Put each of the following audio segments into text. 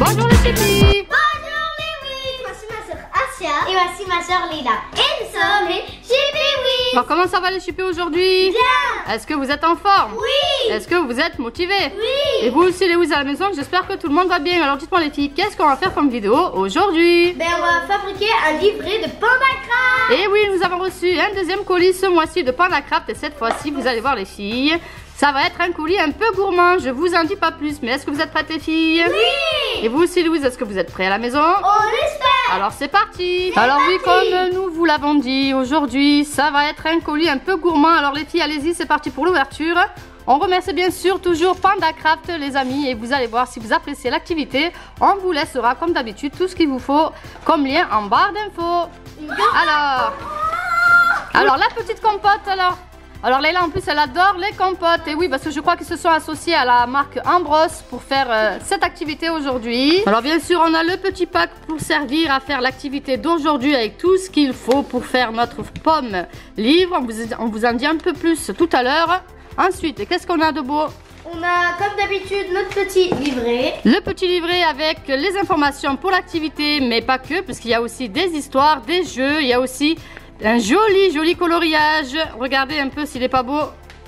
Bonjour les chippies. Bonjour les Wiz. Voici ma soeur Asia. Et voici ma soeur Lila. Et nous sommes les Chippy Wiz. Bon, comment ça va les chippies aujourd'hui? Bien. Est-ce que vous êtes en forme? Oui. Est-ce que vous êtes motivés? Oui. Et vous aussi les Wiz à la maison, j'espère que tout le monde va bien. Alors dites-moi les filles, qu'est-ce qu'on va faire comme vidéo aujourd'hui? Ben on va fabriquer un livret de Panda Craft. Et oui, nous avons reçu un deuxième colis ce mois-ci de Panda Craft. Et cette fois-ci, vous allez voir les filles, ça va être un colis un peu gourmand. Je vous en dis pas plus, mais est-ce que vous êtes prêtes les filles? Oui. Et vous aussi Louise, est-ce que vous êtes prêts à la maison? On espère. Alors c'est parti. Alors oui, comme nous vous l'avons dit, aujourd'hui ça va être un colis un peu gourmand. Alors les filles, allez-y, c'est parti pour l'ouverture. On remercie bien sûr toujours Panda Craft les amis. Et vous allez voir, si vous appréciez l'activité, on vous laissera comme d'habitude tout ce qu'il vous faut comme lien en barre d'infos. Alors la petite compote alors Leila en plus elle adore les compotes. Et oui, parce que je crois qu'ils se sont associés à la marque Ambros pour faire cette activité aujourd'hui. Alors bien sûr on a le petit pack pour servir à faire l'activité d'aujourd'hui avec tout ce qu'il faut pour faire notre pomme livre. On vous en dit un peu plus tout à l'heure. Ensuite, qu'est-ce qu'on a de beau? On a comme d'habitude notre petit livret. Le petit livret avec les informations pour l'activité, mais pas que, puisqu'il y a aussi des histoires, des jeux, il y a aussi un joli coloriage. Regardez un peu s'il n'est pas beau.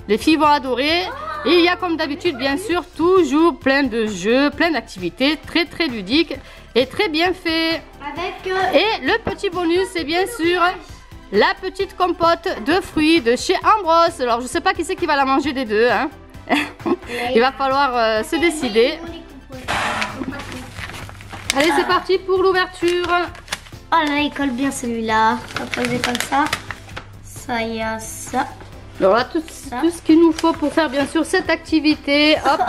Les filles vont adorer. Et il y a comme d'habitude bien sûr toujours plein de jeux, plein d'activités très ludiques et très bien fait. Avec Et le petit bonus c'est bien sûr la petite compote de fruits de chez Ambros. Alors je sais pas qui c'est qui va la manger des deux hein. Il va falloir se décider. Allez c'est parti pour l'ouverture. Oh là, il colle bien celui-là. On va poser comme ça. Ça y a ça. Alors là, tout ce qu'il nous faut pour faire bien sûr cette activité. Hop.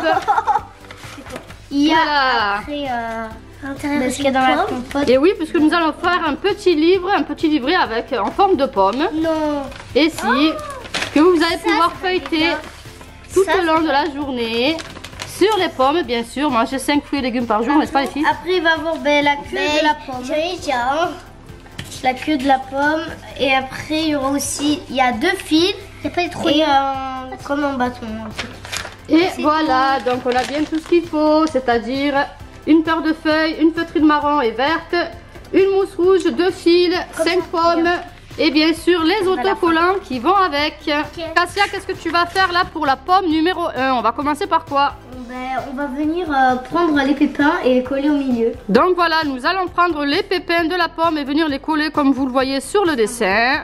Il y a Voilà. après ce qu'il y a dans la compote. Et oui, puisque nous allons faire un petit livret avec en forme de pomme. Non. Et si que vous allez pouvoir feuilleter tout au long de la journée. Sur les pommes, bien sûr, manger 5 fruits et légumes par jour, n'est-ce pas les filles? Après, il va avoir la queue de la pomme. La queue de la pomme. Et après, il y aura aussi, il y a 2 fils. Il n'y a pas trop. Et comme un bâton. Et voilà, donc on a bien tout ce qu'il faut, c'est-à-dire une paire de feuilles, une feutrine marron et verte, une mousse rouge, 2 fils, 5 pommes. Et bien sûr les autocollants qui vont avec. Cassia, qu'est-ce que tu vas faire là pour la pomme numéro 1? On va commencer par quoi? On va venir prendre les pépins et les coller au milieu. Donc voilà, nous allons prendre les pépins de la pomme et venir les coller comme vous le voyez sur le dessin.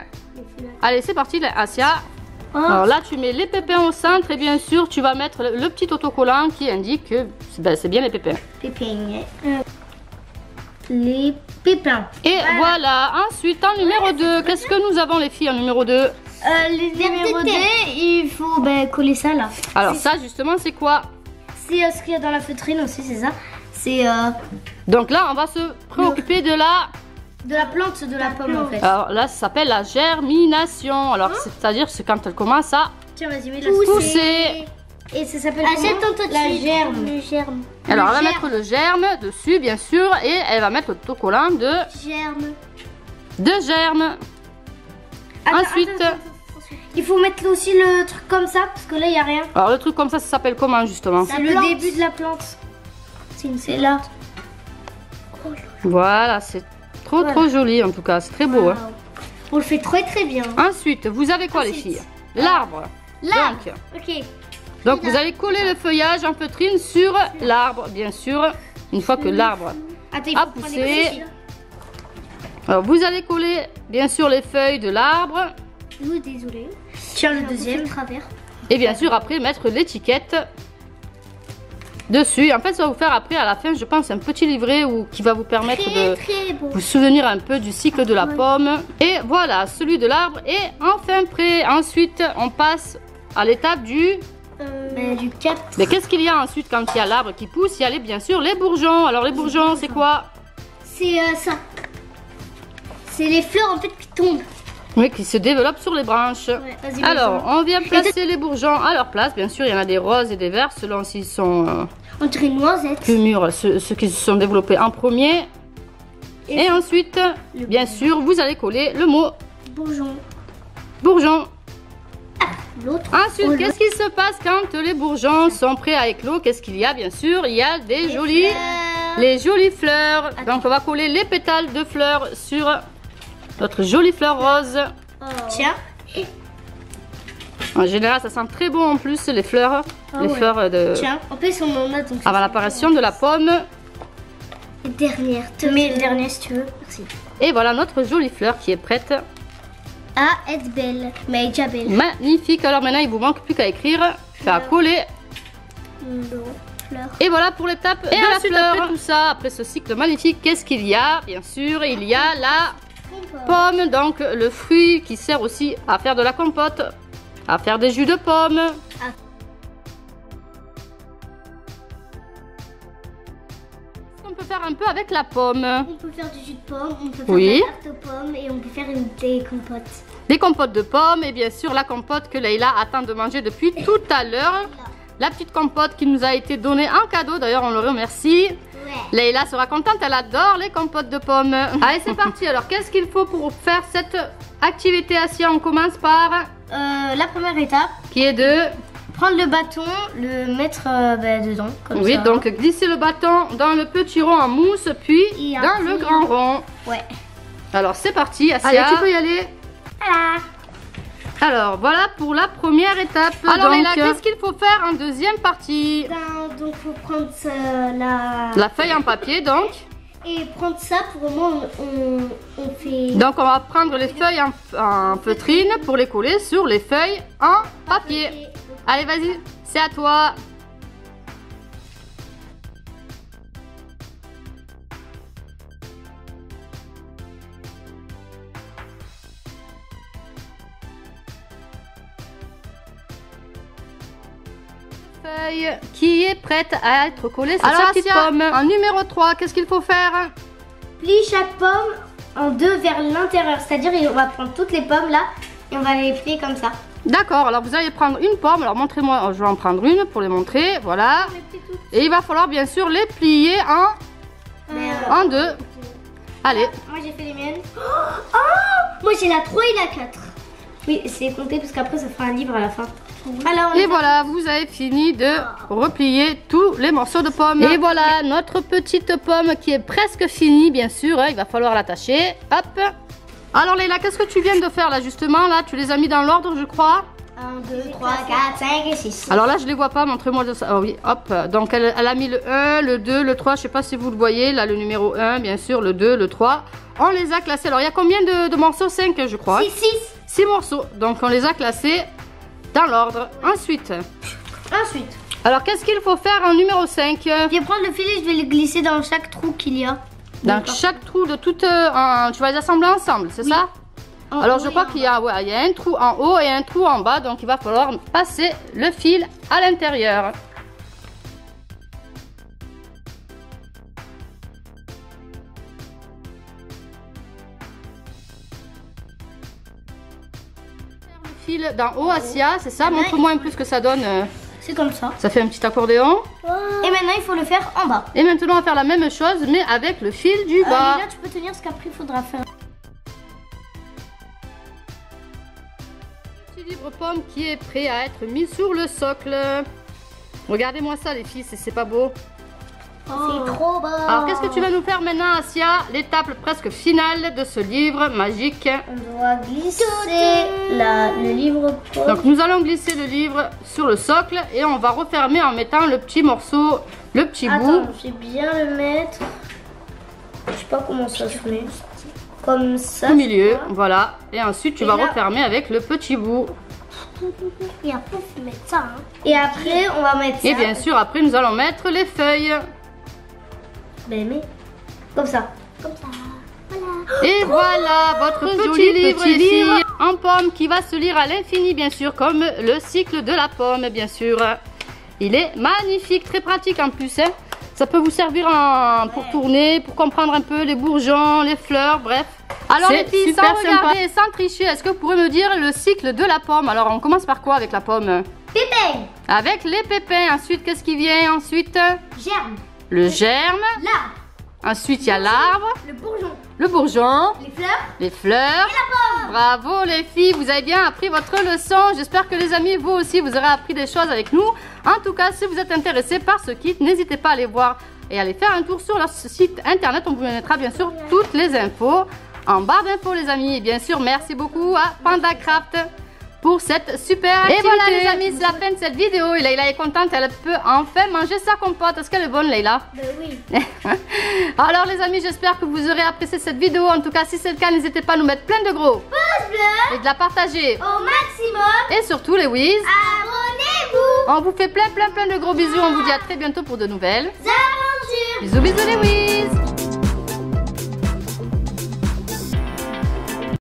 Allez, c'est parti Asia. Alors là tu mets les pépins au centre et bien sûr tu vas mettre le petit autocollant qui indique que c'est bien les pépins. Les pépins. Et voilà, ensuite en numéro 2, qu'est-ce que nous avons les filles en numéro 2? Les numéro 2, il faut coller ça là. Alors ça justement c'est quoi? C'est ce qu'il y a dans la feutrine aussi, c'est ça. C'est donc là on va se préoccuper de la plante de la pomme en fait. Alors là ça s'appelle la germination. Alors c'est-à-dire c'est quand elle commence à pousser. Et ça s'appelle la germe. Le germe. Alors elle va mettre le germe dessus bien sûr et elle va mettre l'autocollant de germe. Ensuite il faut mettre aussi le truc comme ça parce que là il n'y a rien. Alors le truc comme ça s'appelle comment justement? C'est le début de la plante. C'est là. Voilà, c'est trop joli en tout cas, c'est très beau. Wow. Hein. On le fait très bien. Ensuite, vous avez quoi les filles? L'arbre. Donc vous allez coller le feuillage en feutrine sur l'arbre, bien sûr, une fois que l'arbre a poussé. Alors vous allez coller bien sûr les feuilles de l'arbre. Désolé. Tiens le deuxième travers. Et bien sûr après mettre l'étiquette dessus. En fait ça va vous faire après à la fin je pense un petit livret qui va vous permettre de vous souvenir un peu du cycle de la pomme. Et voilà, celui de l'arbre est enfin prêt. Ensuite on passe à l'étape du 4. Mais qu'est-ce qu'il y a ensuite quand il y a l'arbre qui pousse? Il y a bien sûr les bourgeons. Alors les bourgeons c'est quoi? C'est ça. C'est les fleurs en fait qui tombent. Oui, qui se développent sur les branches. Alors on vient placer les bourgeons à leur place. Bien sûr il y en a des roses et des verts selon s'ils sont on dirait une noisette. Plus mûrs, ceux qui se sont développés en premier. Et ensuite bien sûr vous allez coller le mot bourgeon. Ensuite, qu'est-ce qui se passe quand les bourgeons sont prêts à éclore? Qu'est-ce qu'il y a? Bien sûr, il y a des jolies les jolies fleurs. Donc on va coller les pétales de fleurs sur notre jolie fleur rose. Tiens. En général, ça sent très bon en plus les fleurs. Fleurs de... Tiens, en plus on en a donc... Avant l'apparition de la pomme. Dernière. Te mets le dernier si tu veux. Merci. Et voilà notre jolie fleur qui est prête à être belle. Mais elle est déjà belle. Magnifique. Alors maintenant, il vous manque plus qu'à écrire, qu'à coller. Et voilà pour l'étape de la fleur. Après tout ça, après ce cycle magnifique, qu'est-ce qu'il y a? Bien sûr, il y a la pomme, donc le fruit qui sert aussi à faire de la compote, à faire des jus de pomme. On peut faire un peu avec la pomme. On peut faire du jus de pomme, on peut faire de la tarte aux pommes et on peut faire des compotes. Des compotes de pommes et bien sûr la compote que Leïla attend de manger depuis tout à l'heure. La petite compote qui nous a été donnée en cadeau, d'ailleurs on le remercie. Leïla sera contente, elle adore les compotes de pommes. Allez, c'est parti. Alors qu'est-ce qu'il faut pour faire cette activité? Assia, on commence par la première étape qui est de prendre le bâton, le mettre dedans comme oui, ça. Donc glisser le bâton dans le petit rond en mousse puis dans le grand rond. Ouais. Alors c'est parti, Assia. Allez, tu peux y aller. Voilà. Alors voilà pour la première étape. Alors Leïla, qu'est-ce qu'il faut faire en deuxième partie? Donc il faut prendre la feuille en papier donc. Et prendre ça pour moi on fait... Donc on va prendre les feuilles en feutrine pour les coller sur les feuilles en papier. Allez vas-y, c'est à toi. Qui est prête à être collée sur sa petite pomme. En numéro 3, qu'est-ce qu'il faut faire? Plie chaque pomme en deux vers l'intérieur. C'est-à-dire on va prendre toutes les pommes là et on va les plier comme ça. D'accord, alors vous allez prendre une pomme. Alors montrez-moi, je vais en prendre une pour les montrer. Voilà. Et il va falloir bien sûr les plier en deux. Allez. Moi j'ai fait les miennes. Oh, moi j'ai la 3 et la 4. Oui, c'est compté parce qu'après ça fera un livre à la fin. Alors, et voilà, vous avez fini de replier tous les morceaux de pommes. Et voilà notre petite pomme qui est presque finie, bien sûr. Il va falloir l'attacher. Hop. Alors Leïla, qu'est-ce que tu viens de faire là justement? Là, tu les as mis dans l'ordre, je crois. 1, 2, 3, 4, 5 et 6. Alors là, je les vois pas. Montrez-moi ça. Oh oui, hop. Donc elle a mis le 1, le 2, le 3. Je sais pas si vous le voyez. Là, le numéro 1, bien sûr, le 2, le 3. On les a classés. Alors il y a combien de morceaux? 5, je crois. 6 morceaux. Donc on les a classés dans l'ordre. Ensuite. Alors qu'est-ce qu'il faut faire en numéro 5? Je vais prendre le fil et je vais le glisser dans chaque trou qu'il y a. Dans chaque trou de toute... tu vas les assembler ensemble, c'est ça? Alors je crois qu'il y a un trou en haut et un trou en bas. Donc il va falloir passer le fil à l'intérieur. D'en haut, Assia, c'est ça? Montre-moi un peu ce que ça donne. C'est comme ça. Ça fait un petit accordéon. Et maintenant, il faut le faire en bas. Et maintenant, on va faire la même chose, mais avec le fil du bas. Là, tu peux tenir ce qu'après, il faudra faire. Petit livre pomme qui est prêt à être mis sur le socle. Regardez-moi ça, les filles, c'est pas beau? C'est trop beau. Alors, qu'est-ce que tu vas nous faire maintenant, Assia? L'étape presque finale de ce livre magique. On doit glisser le livre pomme. Donc, nous allons glisser le livre sur le socle et on va refermer en mettant le petit morceau, le petit bout. Attends, je vais bien le mettre. Je sais pas comment ça se met. Comme ça. Au milieu, voilà. Et ensuite, tu vas refermer avec le petit bout. Et après, il faut mettre ça. Hein. Et après, on va mettre ça. Et bien sûr, après, nous allons mettre les feuilles. Mais comme ça. Comme ça. Voilà. Et voilà votre joli livre en pomme qui va se lire à l'infini, bien sûr, comme le cycle de la pomme, bien sûr. Il est magnifique, très pratique en plus. Hein. Ça peut vous servir pour tourner, pour comprendre un peu les bourgeons, les fleurs, bref. Alors les filles, sans regarder et sans tricher, est-ce que vous pourrez me dire le cycle de la pomme? Alors on commence par quoi avec la pomme? Pépins. Avec les pépins. Ensuite, qu'est-ce qui vient ensuite? Germe. Le germe. L'arbre. Ensuite, il y a l'arbre. Le bourgeon. Le bourgeon. Les fleurs. Les fleurs. Et la pomme. Bravo les filles, vous avez bien appris votre leçon. J'espère que les amis, vous aussi, vous aurez appris des choses avec nous. En tout cas, si vous êtes intéressés par ce kit, n'hésitez pas à aller voir et allez faire un tour sur leur site internet. On vous mettra bien sûr toutes les infos en barre d'infos les amis. Et bien sûr, merci beaucoup à PandaCraft pour cette super activité. Et voilà les amis, c'est la fin de cette vidéo. Et Leïla est contente, elle peut enfin manger sa compote. Est-ce qu'elle est bonne Leïla? Ben oui. Alors les amis, j'espère que vous aurez apprécié cette vidéo. En tout cas, si c'est le cas, n'hésitez pas à nous mettre plein de gros pouces bleus et de la partager au maximum. Et surtout les whiz, abonnez-vous. on vous fait plein de gros bisous. On vous dit à très bientôt pour de nouvelles aventures. Bisous les whiz.